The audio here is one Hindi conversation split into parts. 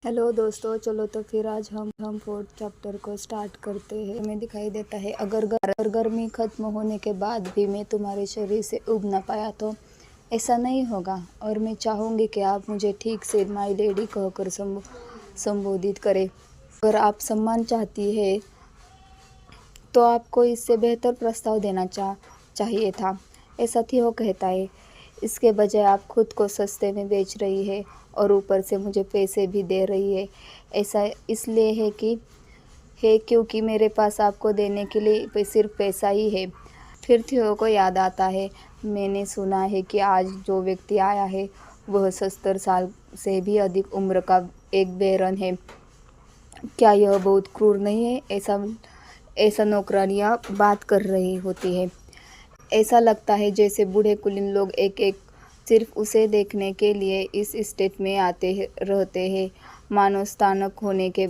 हेलो दोस्तों, चलो तो फिर आज हम फोर्थ चैप्टर को स्टार्ट करते हैं। हमें दिखाई देता है अगर गर्मी खत्म होने के बाद भी मैं तुम्हारे शरीर से उब ना पाया तो ऐसा नहीं होगा, और मैं चाहूँगी कि आप मुझे ठीक से माय लेडी कहकर संबोधित करें। अगर आप सम्मान चाहती है तो आपको इससे बेहतर प्रस्ताव देना चाहिए था। ऐसा थियो कहता है। इसके बजाय आप खुद को सस्ते में बेच रही है और ऊपर से मुझे पैसे भी दे रही है। ऐसा इसलिए है क्योंकि मेरे पास आपको देने के लिए सिर्फ पैसा ही है। फिर थियो को याद आता है, मैंने सुना है कि आज जो व्यक्ति आया है वह 70 साल से भी अधिक उम्र का एक बैरन है। क्या यह बहुत क्रूर नहीं है? ऐसा नौकरानियाँ बात कर रही होती है। ऐसा लगता है जैसे बूढ़े कुलीन लोग एक एक सिर्फ उसे देखने के लिए इस स्टेट में आते रहते हैं, मानो स्थानक होने के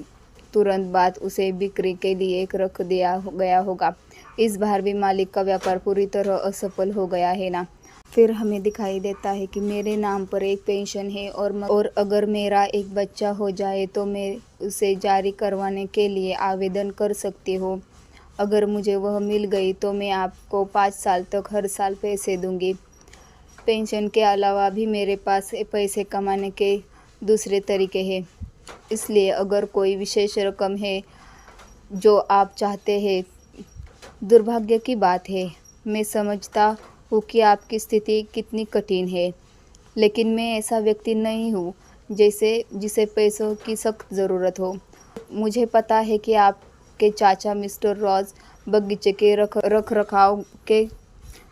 तुरंत बाद उसे बिक्री के लिए रख दिया गया होगा। इस बार भी मालिक का व्यापार पूरी तरह असफल हो गया है ना। फिर हमें दिखाई देता है कि मेरे नाम पर एक पेंशन है और अगर मेरा एक बच्चा हो जाए तो मैं उसे जारी करवाने के लिए आवेदन कर सकती हूँ। अगर मुझे वह मिल गई तो मैं आपको 5 साल तक हर साल पैसे दूंगी। पेंशन के अलावा भी मेरे पास पैसे कमाने के दूसरे तरीके हैं। इसलिए अगर कोई विशेष रकम है जो आप चाहते हैं, दुर्भाग्य की बात है। मैं समझता हूँ कि आपकी स्थिति कितनी कठिन है, लेकिन मैं ऐसा व्यक्ति नहीं हूँ जिसे पैसों की सख्त ज़रूरत हो। मुझे पता है कि आपके चाचा मिस्टर रॉस बगीचे के रख रखाव के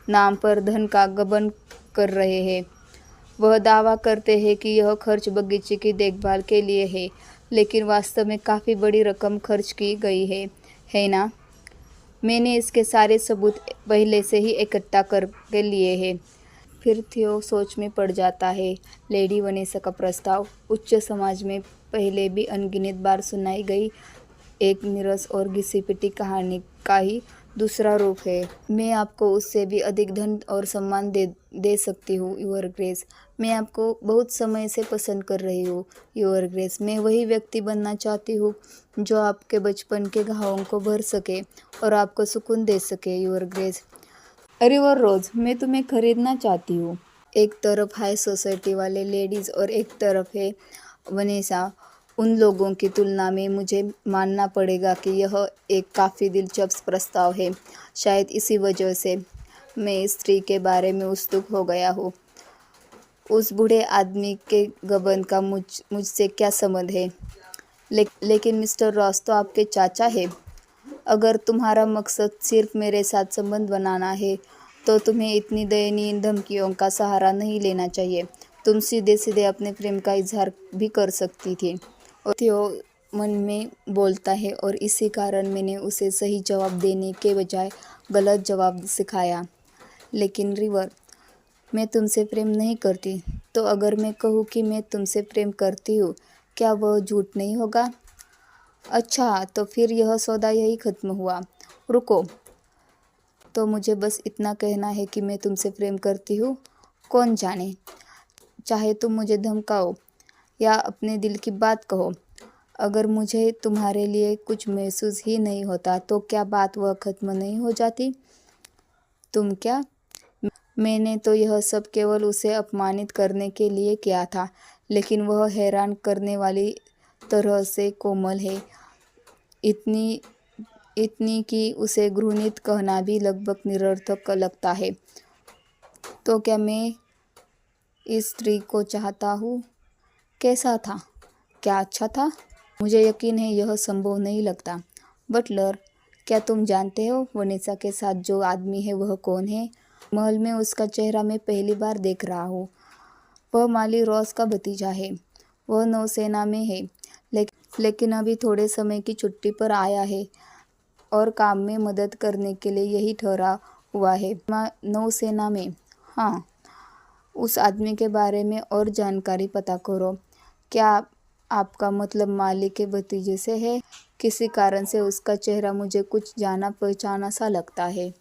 नाम पर धन का गबन कर रहे हैं। वह दावा करते हैं कि यह खर्च बगीचे की देखभाल के लिए है, लेकिन वास्तव में काफ़ी बड़ी रकम खर्च की गई है ना? मैंने इसके सारे सबूत पहले से ही इकट्ठा करके लिए हैं। फिर थियो सोच में पड़ जाता है। लेडी वनेसा का प्रस्ताव उच्च समाज में पहले भी अनगिनत बार सुनाई गई एक नीरस और घिसी-पिटी कहानी का ही दूसरा रूप है। मैं आपको उससे भी अधिक धन और सम्मान दे सकती हूँ, योर ग्रेस। मैं आपको बहुत समय से पसंद कर रही हूँ, योर ग्रेस। मैं वही व्यक्ति बनना चाहती हूँ जो आपके बचपन के घावों को भर सके और आपको सुकून दे सके, योर ग्रेस। रिवर रोज, मैं तुम्हें खरीदना चाहती हूँ। एक तरफ हाई सोसाइटी वाले लेडीज़ और एक तरफ है वनेसा। उन लोगों की तुलना में मुझे मानना पड़ेगा कि यह एक काफ़ी दिलचस्प प्रस्ताव है। शायद इसी वजह से मैं इस स्त्री के बारे में उत्सुक हो गया हूँ। उस बूढ़े आदमी के गबन का मुझसे क्या संबंध है? लेकिन मिस्टर रॉस तो आपके चाचा है। अगर तुम्हारा मकसद सिर्फ मेरे साथ संबंध बनाना है तो तुम्हें इतनी दयनीय धमकियों का सहारा नहीं लेना चाहिए। तुम सीधे सीधे अपने प्रेम का इजहार भी कर सकती थी। और थियो मन में बोलता है, और इसी कारण मैंने उसे सही जवाब देने के बजाय गलत जवाब सिखाया। लेकिन रिवर, मैं तुमसे प्रेम नहीं करती। तो अगर मैं कहूँ कि मैं तुमसे प्रेम करती हूँ, क्या वह झूठ नहीं होगा? अच्छा, तो फिर यह सौदा यही खत्म हुआ। रुको, तो मुझे बस इतना कहना है कि मैं तुमसे प्रेम करती हूँ। कौन जाने, चाहे तुम मुझे धमकाओ या अपने दिल की बात कहो, अगर मुझे तुम्हारे लिए कुछ महसूस ही नहीं होता तो क्या बात वह खत्म नहीं हो जाती? तुम क्या? मैंने तो यह सब केवल उसे अपमानित करने के लिए किया था, लेकिन वह हैरान करने वाली तरह से कोमल है। इतनी कि उसे घृणित कहना भी लगभग निरर्थक लगता है। तो क्या मैं इस स्त्री को चाहता हूँ? कैसा था? क्या अच्छा था? मुझे यकीन है यह संभव नहीं लगता। बटलर, क्या तुम जानते हो वनेसा के साथ जो आदमी है वह कौन है? महल में उसका चेहरा मैं पहली बार देख रहा हूँ। वह माली रॉस का भतीजा है। वह नौसेना में है, लेकिन अभी थोड़े समय की छुट्टी पर आया है और काम में मदद करने के लिए यही ठहरा हुआ है। नौसेना में? हाँ। उस आदमी के बारे में और जानकारी पता करो। क्या आपका मतलब माली के भतीजे से है? किसी कारण से उसका चेहरा मुझे कुछ जाना पहचाना सा लगता है।